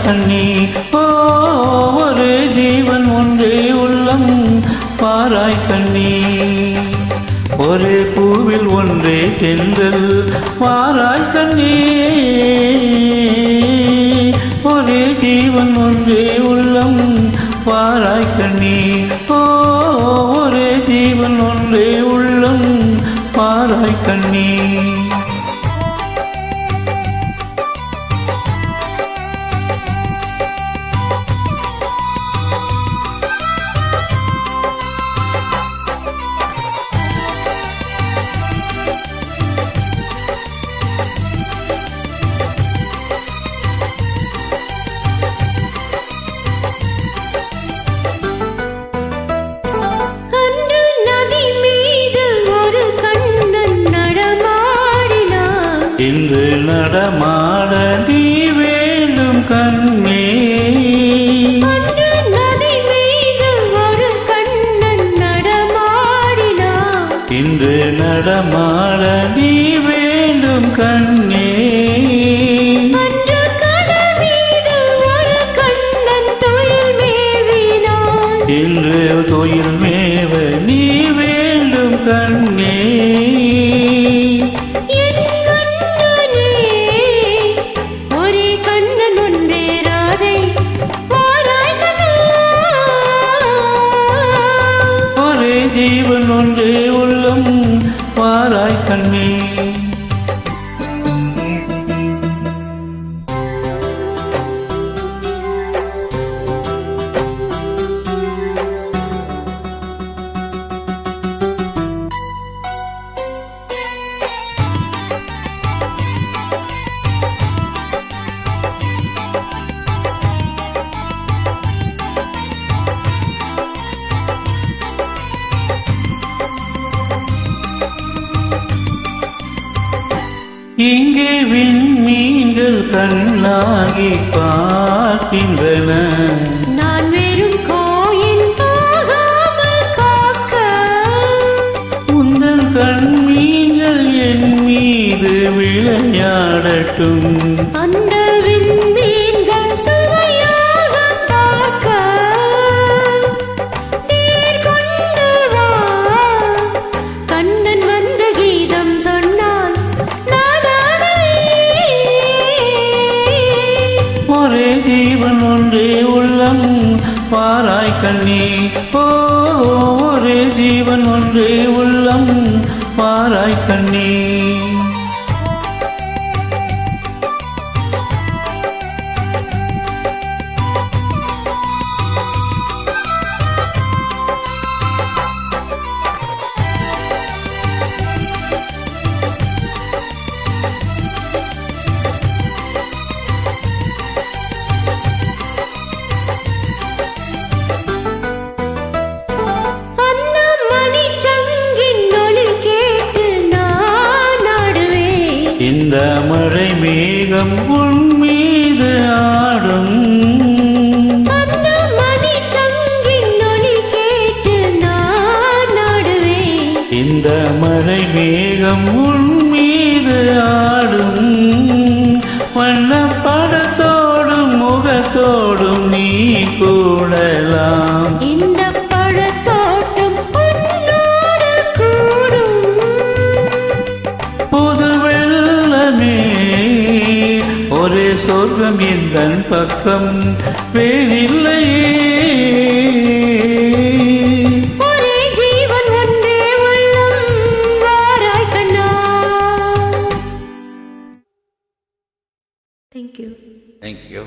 கண்ணி ஓ ஒரு ஜீவன் ஒன்றே உள்ளம் பாராய் கண்ணி ஒரு பூவில் ஒன்றே தென்றல் பாராய் கண்ணி ஒரு ஜீவன் ஒன்றே உள்ளம் பாராய் கண்ணி ஓ ஒரு ஜீவன் ஒன்றே உள்ளம் பாராய் கண்ணி இன்று நடமாட நீ வேண்டும் கண்ணே நதி மீது ஒரு கண்ணன் நடமாடினான் இன்று நடமாட நீ வேண்டும் கண்ணே கடல் மீது ஒரு கண்ணன் துயில் மேவினான் இன்று துயில் மேவ நீ வேண்டும் கண்ணே ஜீவன் ஒன்றே உள்ளம் பாராய் கண்ணே இங்கே விண்மீன்கள் கண்ணாகி பார்க்கின்றன நான் வெறும் கோயில் போகாமல் காக்க உந்தன் கண்மீன்கள் என் மீது விளையாடட்டும் அந்த விண்மீன்கள் சுவையாக பார்க்க தேர் கொண்டு வா கண்ணன் வந்த கீதம் சொன்னான் ஒரே ஜீவன் ஒன்றே உள்ளம் பாராய் கண்ணி ஓ ஒரே ஜீவன் ஒன்றே உள்ளம் பாராய் கண்ணி இந்த மழை மேகம் உன் மீது ஆடும் அந்த மணி சங்கின் ஒலி கேட்டு நான் ஆடுவேன் இந்த மழை மேகம் உன் மீது ஆடும் வண்ண படத்தோடும் முகத்தோடும் நீ கூடலாம் இந்த பழத்தோட்டம் உன்னோடு கூடும் புது ஒரே சொர்க்கம் எந்தன் பக்கம் வேறில்லையே ஒரே ஜீவன் ஒன்றே உள்ளம் வாராய் கண்ணா. Thank you.